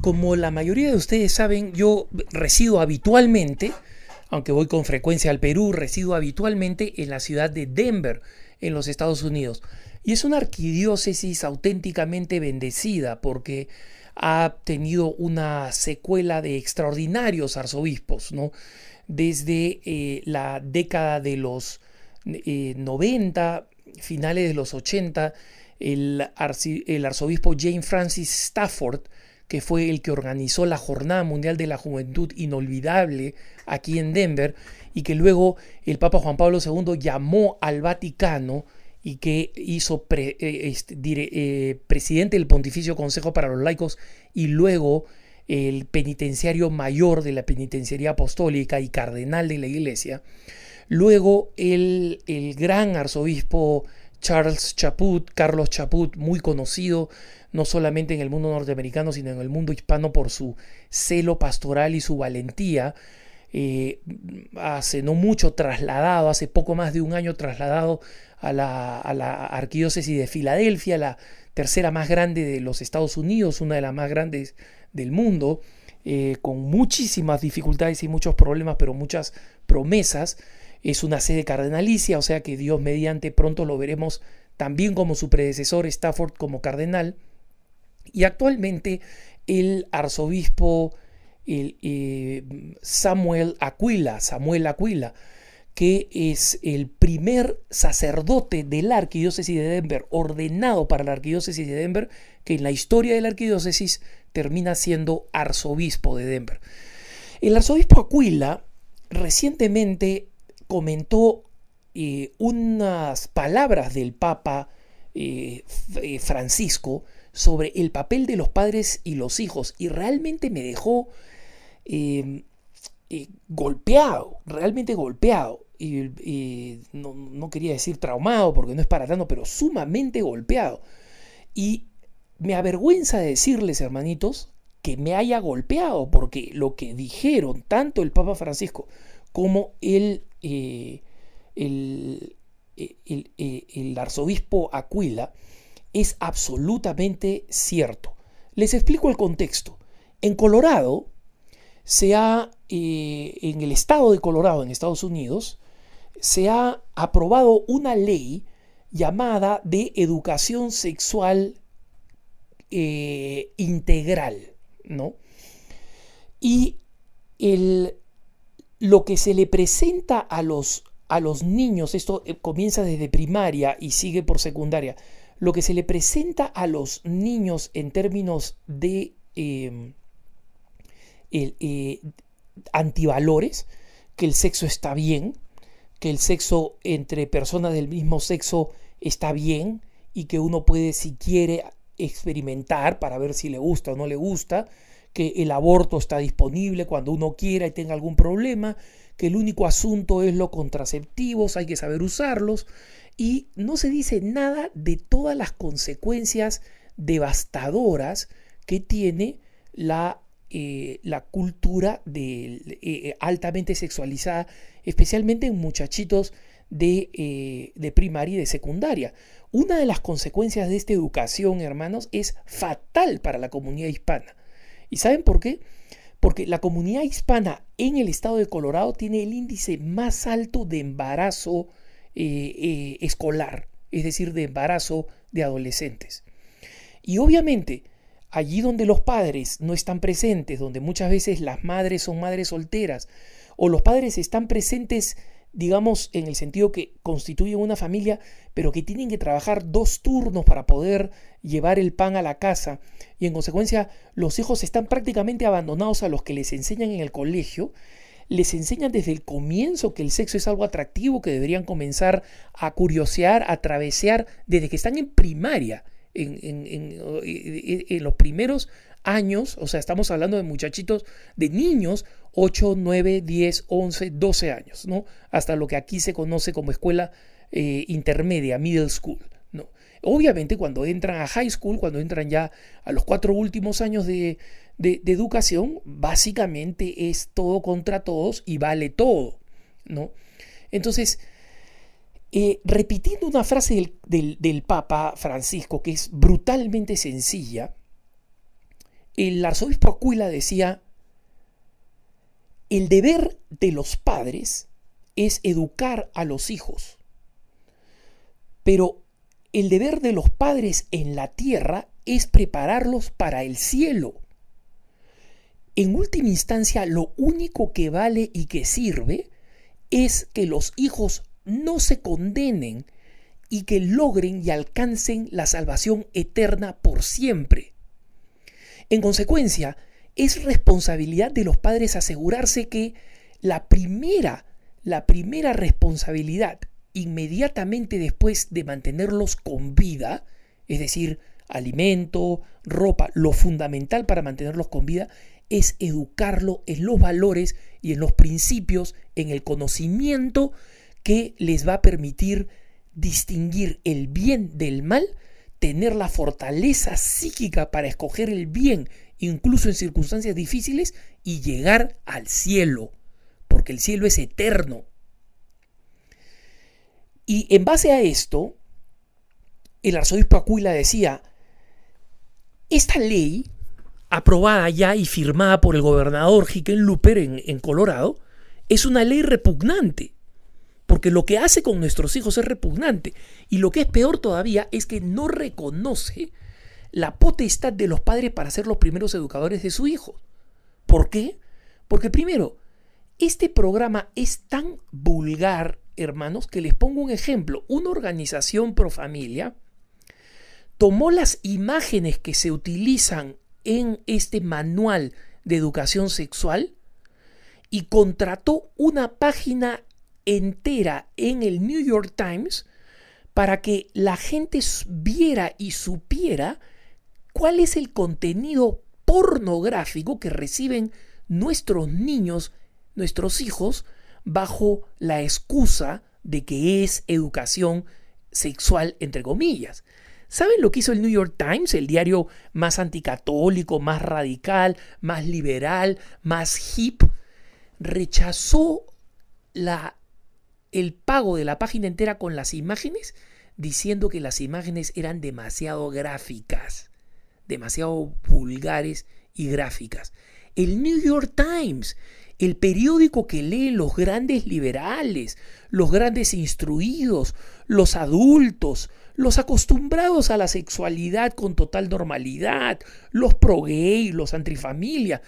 Como la mayoría de ustedes saben, yo resido habitualmente, aunque voy con frecuencia al Perú, resido habitualmente en la ciudad de Denver, en los Estados Unidos. Y es una arquidiócesis auténticamente bendecida porque ha tenido una secuela de extraordinarios arzobispos, ¿no? Desde la década de los 90, finales de los 80, el arzobispo James Francis Stafford, que fue el que organizó la Jornada Mundial de la Juventud inolvidable aquí en Denver, y que luego el Papa Juan Pablo II llamó al Vaticano y que hizo presidente del Pontificio Consejo para los Laicos y luego el penitenciario mayor de la penitenciaría apostólica y cardenal de la Iglesia. Luego el gran arzobispo Carlos Chaput, muy conocido no solamente en el mundo norteamericano, sino en el mundo hispano por su celo pastoral y su valentía. Hace no mucho trasladado, hace poco más de un año trasladado a la arquidiócesis de Filadelfia, la tercera más grande de los Estados Unidos, una de las más grandes del mundo, con muchísimas dificultades y muchos problemas, pero muchas promesas. Es una sede cardenalicia, o sea que Dios mediante pronto lo veremos también como su predecesor Stafford como cardenal. Y actualmente el arzobispo Samuel Aquila, que es el primer sacerdote de la arquidiócesis de Denver, ordenado para la arquidiócesis de Denver, que en la historia de la arquidiócesis termina siendo arzobispo de Denver. El arzobispo Aquila recientemente comentó unas palabras del Papa Francisco sobre el papel de los padres y los hijos, y realmente me dejó golpeado, realmente golpeado, y no quería decir traumado porque no es para tanto, pero sumamente golpeado. Y me avergüenza decirles, hermanitos, que me haya golpeado, porque lo que dijeron tanto el Papa Francisco como el arzobispo Aquila es absolutamente cierto. Les explico el contexto. En Colorado, en el estado de Colorado, en Estados Unidos, se ha aprobado una ley llamada de educación sexual integral, ¿no? Y lo que se le presenta a los niños, esto comienza desde primaria y sigue por secundaria, lo que se le presenta a los niños en términos de antivalores, que el sexo está bien, que el sexo entre personas del mismo sexo está bien y que uno puede, si quiere, experimentar para ver si le gusta o no le gusta, que el aborto está disponible cuando uno quiera y tenga algún problema, que el único asunto es los contraceptivos, hay que saber usarlos, y no se dice nada de todas las consecuencias devastadoras que tiene la cultura altamente sexualizada, especialmente en muchachitos de primaria y de secundaria. Una de las consecuencias de esta educación, hermanos, es fatal para la comunidad hispana. ¿Y saben por qué? Porque la comunidad hispana en el estado de Colorado tiene el índice más alto de embarazo escolar, es decir, de embarazo de adolescentes. Y obviamente, allí donde los padres no están presentes, donde muchas veces las madres son madres solteras, o los padres están presentes, digamos, en el sentido que constituyen una familia, pero que tienen que trabajar 2 turnos para poder llevar el pan a la casa, y en consecuencia los hijos están prácticamente abandonados a los que les enseñan en el colegio. Les enseñan desde el comienzo que el sexo es algo atractivo, que deberían comenzar a curiosear, a travesear desde que están en primaria, en los primeros años. O sea, estamos hablando de muchachitos, de niños, 8, 9, 10, 11, 12 años, ¿no? Hasta lo que aquí se conoce como escuela intermedia, middle school, ¿no? Obviamente cuando entran a high school, cuando entran ya a los 4 últimos años de educación, básicamente es todo contra todos y vale todo, ¿no? Entonces, repitiendo una frase del Papa Francisco, que es brutalmente sencilla, el arzobispo Aquila decía: el deber de los padres es educar a los hijos, pero el deber de los padres en la tierra es prepararlos para el cielo. En última instancia, lo único que vale y que sirve es que los hijos no se condenen y que logren y alcancen la salvación eterna por siempre. En consecuencia, es responsabilidad de los padres asegurarse que la primera responsabilidad inmediatamente después de mantenerlos con vida, es decir, alimento, ropa, lo fundamental para mantenerlos con vida es educarlo en los valores y en los principios, en el conocimiento que les va a permitir distinguir el bien del mal, tener la fortaleza psíquica para escoger el bien, incluso en circunstancias difíciles, y llegar al cielo, porque el cielo es eterno. Y en base a esto, el arzobispo Aquila decía: esta ley, aprobada ya y firmada por el gobernador Hickenlooper en Colorado, es una ley repugnante, porque lo que hace con nuestros hijos es repugnante. Y lo que es peor todavía es que no reconoce la potestad de los padres para ser los primeros educadores de su hijo. ¿Por qué? Porque primero, este programa es tan vulgar, hermanos, que les pongo un ejemplo. Una organización pro familia tomó las imágenes que se utilizan en este manual de educación sexual y contrató una página entera en el New York Times para que la gente viera y supiera cuál es el contenido pornográfico que reciben nuestros niños, nuestros hijos, bajo la excusa de que es educación sexual, entre comillas. ¿Saben lo que hizo el New York Times, el diario más anticatólico, más radical, más liberal, más hip? Rechazó el pago de la página entera con las imágenes, diciendo que las imágenes eran demasiado gráficas, demasiado vulgares y gráficas. El New York Times, el periódico que leen los grandes liberales, los grandes instruidos, los adultos, los acostumbrados a la sexualidad con total normalidad, los pro-gay, los antifamilia.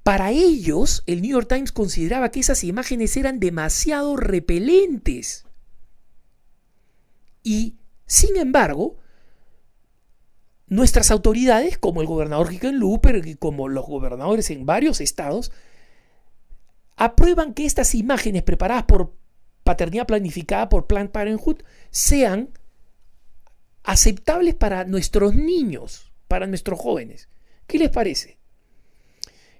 Para ellos, el New York Times consideraba que esas imágenes eran demasiado repelentes. Y, sin embargo, nuestras autoridades, como el gobernador Hickenlooper y como los gobernadores en varios estados, aprueban que estas imágenes preparadas por paternidad planificada por Planned Parenthood sean aceptables para nuestros niños, para nuestros jóvenes. ¿Qué les parece?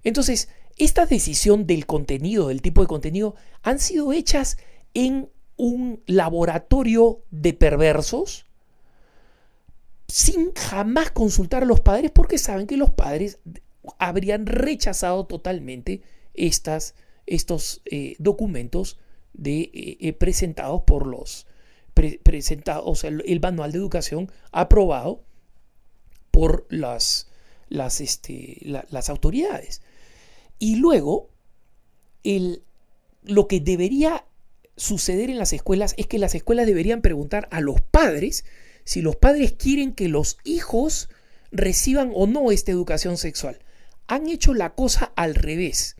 Entonces, esta decisión del contenido, del tipo de contenido, han sido hechas en un laboratorio de perversos sin jamás consultar a los padres, porque saben que los padres habrían rechazado totalmente estos documentos presentados por el manual de educación aprobado por las autoridades. Y luego, lo que debería suceder en las escuelas es que las escuelas deberían preguntar a los padres si los padres quieren que los hijos reciban o no esta educación sexual. Han hecho la cosa al revés.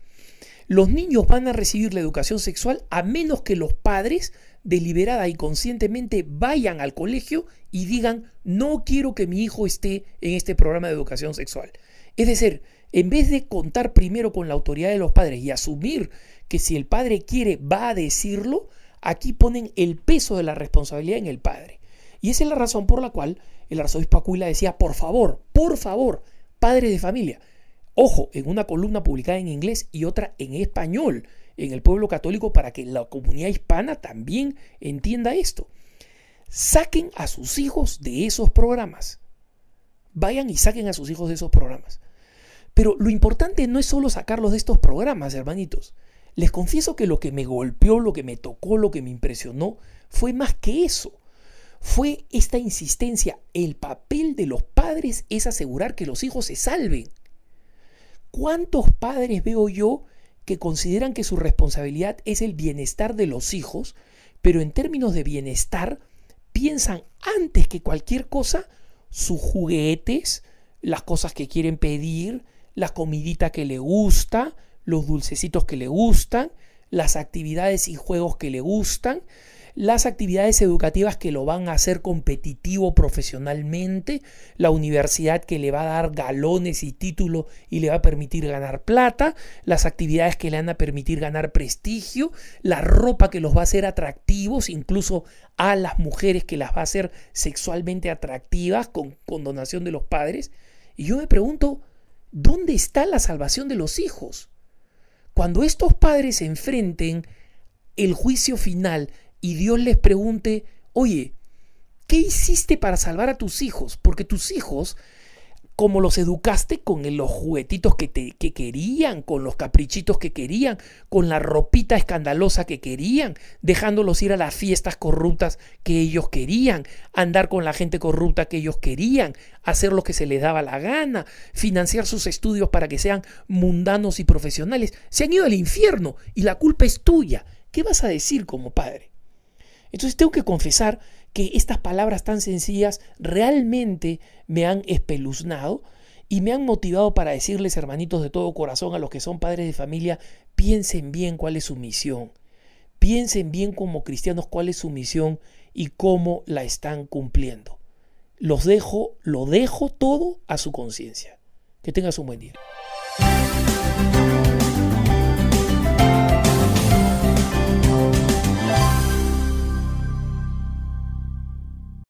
Los niños van a recibir la educación sexual a menos que los padres deliberada y conscientemente vayan al colegio y digan: no quiero que mi hijo esté en este programa de educación sexual. Es decir, en vez de contar primero con la autoridad de los padres y asumir que si el padre quiere va a decirlo, aquí ponen el peso de la responsabilidad en el padre. Y esa es la razón por la cual el arzobispo Aquila decía: por favor, padres de familia. Ojo, en una columna publicada en inglés y otra en español en El Pueblo Católico, para que la comunidad hispana también entienda esto. Saquen a sus hijos de esos programas. Vayan y saquen a sus hijos de esos programas. Pero lo importante no es solo sacarlos de estos programas, hermanitos. Les confieso que lo que me golpeó, lo que me tocó, lo que me impresionó, fue más que eso. fue esta insistencia. El papel de los padres es asegurar que los hijos se salven. ¿Cuántos padres veo yo que consideran que su responsabilidad es el bienestar de los hijos, pero en términos de bienestar piensan antes que cualquier cosa sus juguetes, las cosas que quieren pedir, la comidita que le gusta, los dulcecitos que le gustan, las actividades y juegos que le gustan, las actividades educativas que lo van a hacer competitivo profesionalmente, la universidad que le va a dar galones y títulos y le va a permitir ganar plata, las actividades que le van a permitir ganar prestigio, la ropa que los va a hacer atractivos, incluso a las mujeres que las va a hacer sexualmente atractivas con donación de los padres. Y yo me pregunto, ¿dónde está la salvación de los hijos? Cuando estos padres se enfrenten el juicio final y Dios les pregunte, oye, ¿qué hiciste para salvar a tus hijos? Porque tus hijos, como los educaste con los juguetitos que querían, con los caprichitos que querían, con la ropita escandalosa que querían, dejándolos ir a las fiestas corruptas que ellos querían, andar con la gente corrupta que ellos querían, hacer lo que se les daba la gana, financiar sus estudios para que sean mundanos y profesionales, se han ido al infierno y la culpa es tuya. ¿Qué vas a decir como padre? Entonces tengo que confesar que estas palabras tan sencillas realmente me han espeluznado y me han motivado para decirles, hermanitos, de todo corazón a los que son padres de familia, piensen bien cuál es su misión. Piensen bien como cristianos cuál es su misión y cómo la están cumpliendo. Lo dejo todo a su conciencia. Que tengas un buen día.